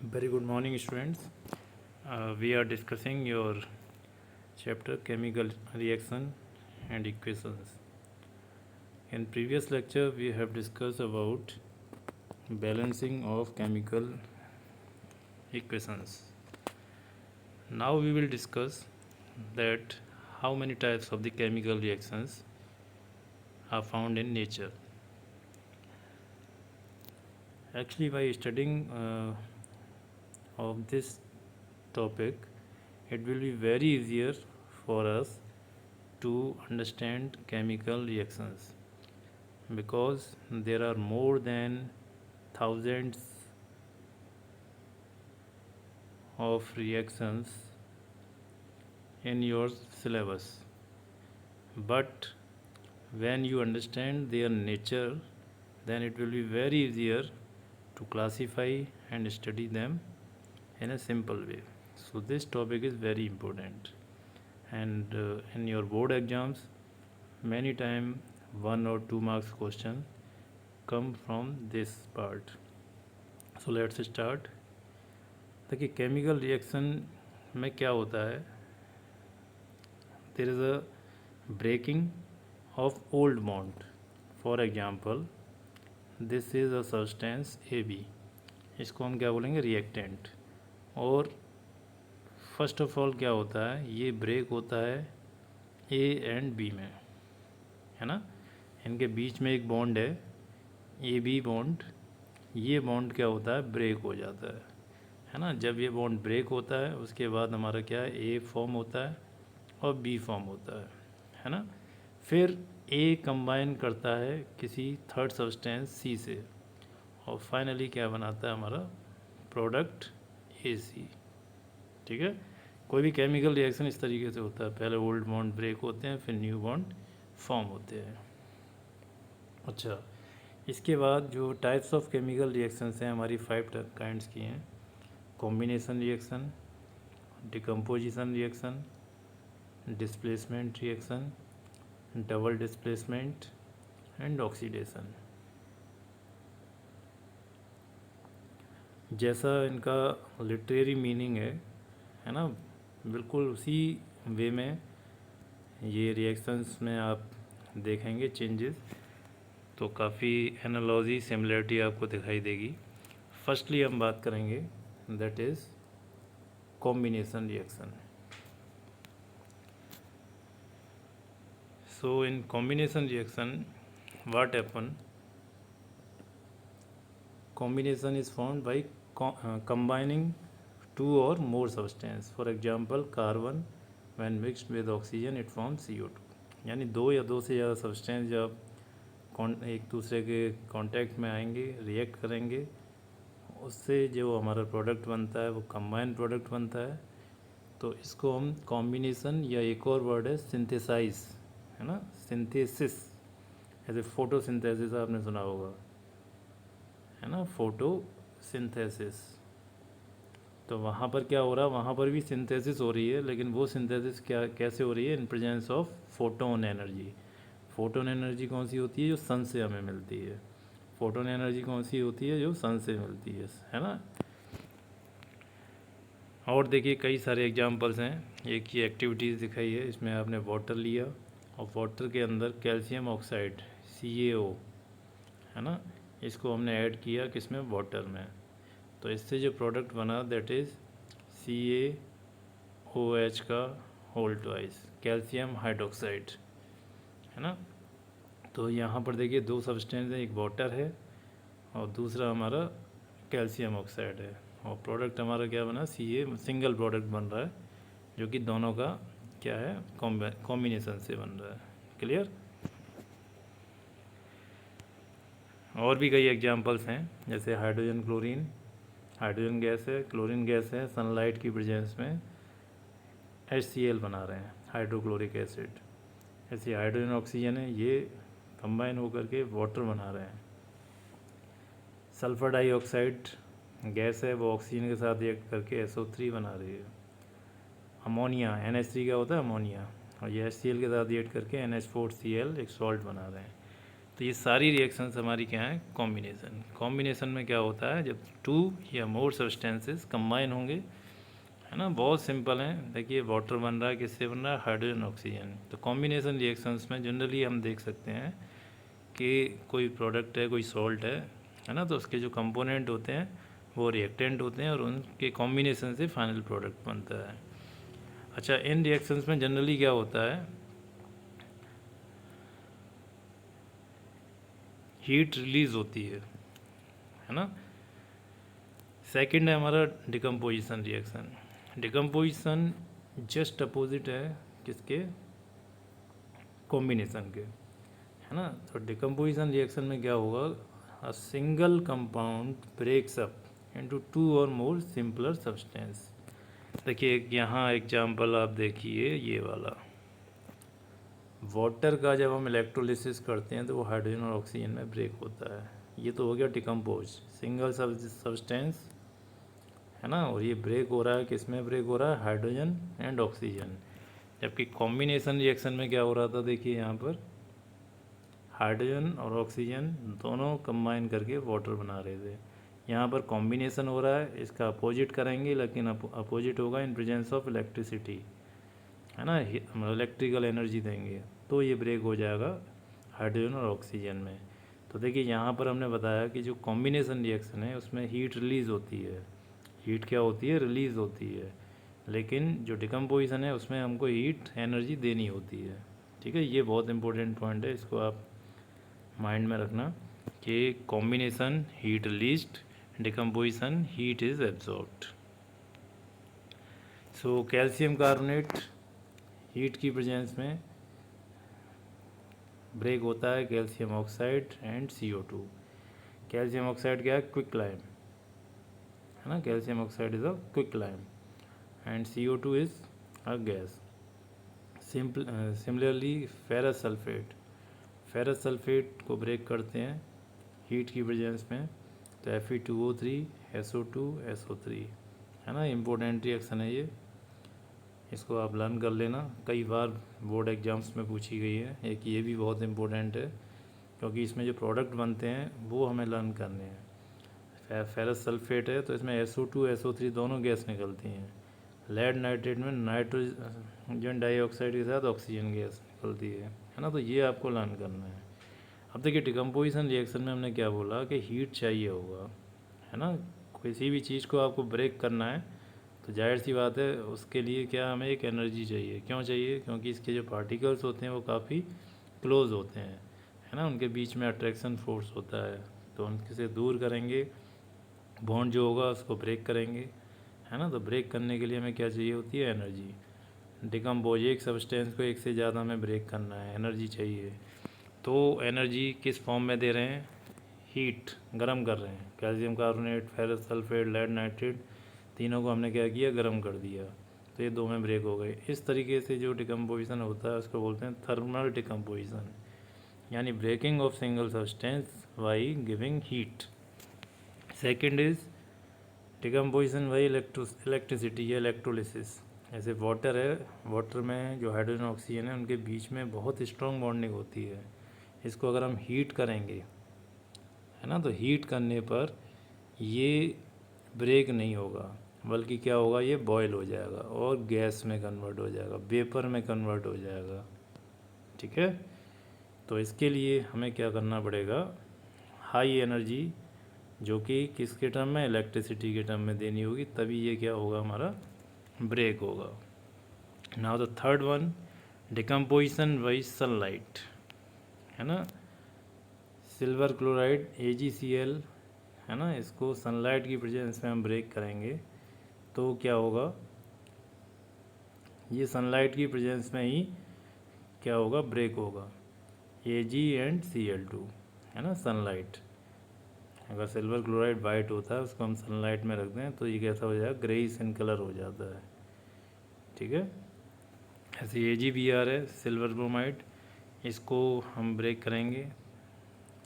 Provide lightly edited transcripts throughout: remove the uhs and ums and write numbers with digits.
Very good morning, students. We are discussing your chapter chemical reaction and equations. In previous lecture, we have discussed about balancing of chemical equations. Now we will discuss that how many types of the chemical reactions are found in nature. Actually, by studying of this topic, it will be very easier for us to understand chemical reactions because there are more than thousands of reactions in your syllabus. But when you understand their nature, then it will be very easier to classify and study them in a simple way. So this topic is very important, and in your board exams many time 1 or 2 marks question come from this part. So let's start. देखिए chemical reaction में क्या होता है, there is a breaking of old bond. For example this is a substance A B, इसको हम क्या बोलेंगे, reactant. और फर्स्ट ऑफ ऑल क्या होता है, ये ब्रेक होता है ए एंड बी में, है ना. इनके बीच में एक बॉन्ड है ए बी बॉन्ड. ये बॉन्ड क्या होता है, ब्रेक हो जाता है ना. जब ये बॉन्ड ब्रेक होता है उसके बाद हमारा क्या है, ए फॉर्म होता है और बी फॉर्म होता है ना. फिर ए कंबाइन करता है किसी थर्ड सब्सटेंस सी से और फाइनली क्या बनाता है हमारा प्रोडक्ट ए सी. ठीक है. कोई भी केमिकल रिएक्शन इस तरीके से होता है, पहले ओल्ड बॉन्ड ब्रेक होते हैं, फिर न्यू बॉन्ड फॉर्म होते हैं. अच्छा, इसके बाद जो टाइप्स ऑफ केमिकल रिएक्शंस हैं हमारी 5 काइंड्स की हैं. Combination reaction, decomposition reaction, displacement reaction, double displacement and oxidation. जैसा इनका लिटरेरी मीनिंग है ना, बिल्कुल उसी वे में ये रिएक्शंस में आप देखेंगे चेंजेस, तो काफ़ी एनालॉजी सिमिलरिटी आपको दिखाई देगी. फर्स्टली हम बात करेंगे that is combination reaction. So in combination reaction, what happen? Combination is formed by combining two or more substance. For example, carbon when mixed with oxygen it forms CO2. यानी दो या दो से ज़्यादा सब्सटेंस जब एक दूसरे के कांटेक्ट में आएंगे, रिएक्ट करेंगे, उससे जो हमारा प्रोडक्ट बनता है वो कंबाइन प्रोडक्ट बनता है. तो इसको हम कॉम्बिनेशन, या एक और वर्ड है सिंथेसाइज, है ना, सिंथेसिस. ऐसे फोटोसिंथेसिस आपने सुना होगा, है ना, फोटोसिंथेसिस. तो वहाँ पर क्या हो रहा है, वहाँ पर भी सिंथेसिस हो रही है, लेकिन वो सिंथेसिस क्या कैसे हो रही है, in presence of photon energy. Photon energy कौन सी होती है, जो सन से हमें मिलती है. फोटोन एनर्जी कौन सी होती है, जो सन से मिलती है ना. और देखिए कई सारे एग्जांपल्स हैं. एक ही एक्टिविटीज़ दिखाई है, इसमें आपने वाटर लिया और वाटर के अंदर कैल्शियम ऑक्साइड CaO, है ना, इसको हमने ऐड किया किसमें, वाटर में. तो इससे जो प्रोडक्ट बना दैट इज़ CaOH का होल ट्वाइस, कैल्शियम हाइड्रोक्साइड, है ना. तो यहाँ पर देखिए दो सब्सटेंस है, एक वाटर है और दूसरा हमारा कैल्शियम ऑक्साइड है, और प्रोडक्ट हमारा क्या बना, Ca, सिंगल प्रोडक्ट बन रहा है जो कि दोनों का क्या है, कॉम्बिनेशन से बन रहा है. क्लियर. और भी कई एग्जांपल्स हैं, जैसे हाइड्रोजन क्लोरीन, हाइड्रोजन गैस है, क्लोरीन गैस है, सनलाइट की प्रेजेंस में HCl बना रहे हैं, हाइड्रोक्लोरिक एसिड. ऐसे हाइड्रोजन ऑक्सीजन है, ये कंबाइन होकर के वाटर बना रहे हैं. सल्फर डाइऑक्साइड गैस है, वो ऑक्सीजन के साथ रिएक्ट करके SO3 बना रही है. अमोनिया NH3 क्या होता है, अमोनिया, और ये HCl के साथ रिएक्ट करके NH4Cl एक सॉल्ट बना रहे हैं. तो ये सारी रिएक्शंस हमारी क्या है, कॉम्बिनेशन। कॉम्बिनेशन में क्या होता है, जब टू या मोर सब्सटेंसेस कंबाइन होंगे, है ना, बहुत सिंपल है। देखिए वाटर बन रहा है, किससे बन रहा है, हाइड्रोजन ऑक्सीजन। तो कॉम्बिनेशन रिएक्शंस में जनरली हम देख सकते हैं कि कोई प्रोडक्ट है, कोई सॉल्ट है ना, तो उसके जो कंपोनेंट होते हैं वो रिएक्टेंट होते हैं और उनके कॉम्बिनेशन से फाइनल प्रोडक्ट बनता है। अच्छा, इन रिएक्शंस में जनरली क्या होता है, हीट रिलीज होती है ना। सेकंड है हमारा decomposition reaction. Decomposition just opposite है किसके, कॉम्बिनेशन के, है ना। तो डिकम्पोजिशन रिएक्शन में क्या होगा, a single compound breaks up into two और मोर सिंपलर सब्सटेंस। देखिए यहाँ एग्जांपल आप देखिए, ये वाला वाटर का जब हम इलेक्ट्रोलिसिस करते हैं तो वो हाइड्रोजन और ऑक्सीजन में ब्रेक होता है। ये तो हो गया डिकम्पोज, सिंगल सब्सटेंस, है ना, और ये ब्रेक हो रहा है, किस में ब्रेक हो रहा है, हाइड्रोजन एंड ऑक्सीजन। जबकि कॉम्बिनेशन रिएक्शन में क्या हो रहा था, देखिए यहाँ पर हाइड्रोजन और ऑक्सीजन दोनों कंबाइन करके वाटर बना रहे थे। यहाँ पर कॉम्बिनेशन हो रहा है, इसका अपोजिट करेंगे, लेकिन अपोजिट होगा इन प्रेजेंस ऑफ इलेक्ट्रिसिटी, है ना, हम इलेक्ट्रिकल एनर्जी देंगे तो ये ब्रेक हो जाएगा हाइड्रोजन और ऑक्सीजन में। तो देखिए यहाँ पर हमने बताया कि जो कॉम्बिनेशन रिएक्शन है उसमें हीट रिलीज़ होती है, हीट क्या होती है, रिलीज़ होती है। लेकिन जो डिकम्पोजिशन है उसमें हमको हीट एनर्जी देनी होती है। ठीक है, ये बहुत इंपॉर्टेंट पॉइंट है, इसको आप माइंड में रखना कि combination heat released, decomposition heat is absorbed. So calcium carbonate heat की प्रेजेंस में ब्रेक होता है calcium oxide and CO2। Calcium oxide क्या है, क्विक लाइम, है ना, calcium oxide is a quick lime and CO2 is a gas. Similarly ferrous sulphate, ferrous sulphate को break करते हैं हीट की प्रेजेंस में, तो Fe2O3 SO2 SO3, है ना, इम्पोर्टेंट रिएक्शन है ये, इसको आप लर्न कर लेना, कई बार बोर्ड एग्जाम्स में पूछी गई है। एक ये भी बहुत इम्पोर्टेंट है क्योंकि इसमें जो प्रोडक्ट बनते हैं वो हमें लर्न करने हैं। फेरस सल्फेट है तो इसमें SO2 SO3 दोनों गैस निकलती हैं। लेड नाइट्रेट में नाइट्रोजन डाइऑक्साइड के साथ ऑक्सीजन गैस निकलती है ना, तो ये आपको लर्न करना है। अब देखिए डिकम्पोजिशन रिएक्शन में हमने क्या बोला कि हीट चाहिए होगा, है ना, किसी भी चीज़ को आपको ब्रेक करना है तो जाहिर सी बात है उसके लिए क्या, हमें एक एनर्जी चाहिए। क्यों चाहिए, क्योंकि इसके जो पार्टिकल्स होते हैं वो काफ़ी क्लोज होते हैं, है ना, उनके बीच में अट्रैक्शन फोर्स होता है, तो उनके से दूर करेंगे, बॉन्ड जो होगा उसको ब्रेक करेंगे, है ना। तो ब्रेक करने के लिए हमें क्या चाहिए होती है, एनर्जी। डिकम्पोज एक सब्सटेंस को एक से ज़्यादा हमें ब्रेक करना है, एनर्जी चाहिए। तो एनर्जी किस फॉर्म में दे रहे हैं, हीट, गर्म कर रहे हैं। Calcium carbonate, ferrous sulphate, lead nitrate, तीनों को हमने क्या किया, गर्म कर दिया, तो ये दो में ब्रेक हो गए। इस तरीके से जो डिकम्पोजिशन होता है उसको बोलते हैं थर्मल डिकम्पोजिशन, यानी breaking of single substance by giving heat. Second is decomposition by electricity या इलेक्ट्रोलिसिस। जैसे वाटर है, वाटर में जो हाइड्रोजन ऑक्सीजन है उनके बीच में बहुत स्ट्रॉन्ग बॉन्डिंग होती है। इसको अगर हम हीट करेंगे, है ना, तो हीट करने पर ये ब्रेक नहीं होगा, बल्कि क्या होगा, ये बॉयल हो जाएगा और गैस में कन्वर्ट हो जाएगा, वेपर में कन्वर्ट हो जाएगा। ठीक है, तो इसके लिए हमें क्या करना पड़ेगा, हाई एनर्जी जो कि किसके टर्म में, इलेक्ट्रिसिटी के टर्म में देनी होगी, तभी ये क्या होगा, हमारा ब्रेक होगा। Now the third one, decomposition by sunlight, है ना, सिल्वर क्लोराइड AgCl, है ना, इसको सनलाइट की प्रेजेंस में हम ब्रेक करेंगे तो क्या होगा, ये सनलाइट की प्रेजेंस में ही क्या होगा, ब्रेक होगा, Ag एंड Cl2, है ना, सनलाइट। अगर सिल्वर क्लोराइड वाइट होता है उसको हम सनलाइट में रख दें तो ये कैसा हो जाएगा, ग्रेइश इन कलर हो जाता है। ठीक है, ऐसे AgBr है, सिल्वर ब्रोमाइड, इसको हम ब्रेक करेंगे,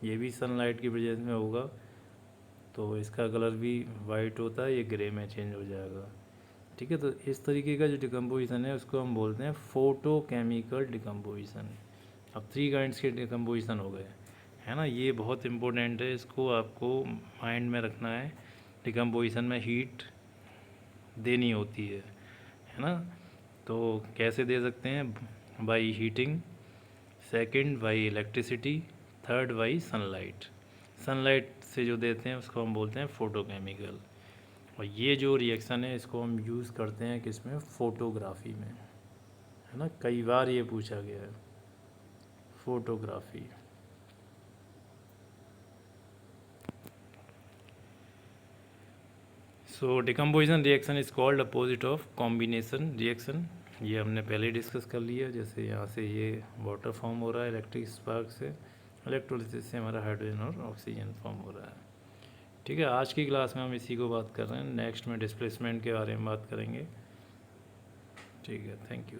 ये भी सनलाइट की प्रेजेंस में होगा तो इसका कलर भी वाइट होता है, ये ग्रे में चेंज हो जाएगा। ठीक है, तो इस तरीके का जो डिकम्पोजिशन है उसको हम बोलते हैं फोटोकेमिकल डिकम्पोजिशन। अब 3 काइंड्स के डिकम्पोजिशन हो गए, है ना। ये बहुत इम्पोर्टेंट है, इसको आपको माइंड में रखना है। डिकम्पोजिशन में हीट देनी होती है ना। तो कैसे दे सकते हैं? By heating, second by electricity, third by sunlight. Sunlight से जो देते हैं उसको हम बोलते हैं फोटोकेमिकल। और ये जो रिएक्शन है इसको हम यूज़ करते हैं किसमें? फोटोग्राफी में, है ना। कई बार ये पूछा गया है, photography. So decomposition reaction is called opposite of combination reaction. ये हमने पहले डिस्कस कर लिया। जैसे यहाँ से ये वाटर फॉर्म हो रहा है इलेक्ट्रिक स्पार्क से, इलेक्ट्रोलिसिस से हमारा हाइड्रोजन और ऑक्सीजन फॉर्म हो रहा है। ठीक है, आज की क्लास में हम इसी को बात कर रहे हैं। नेक्स्ट में डिस्प्लेसमेंट के बारे में बात करेंगे। ठीक है, थैंक यू।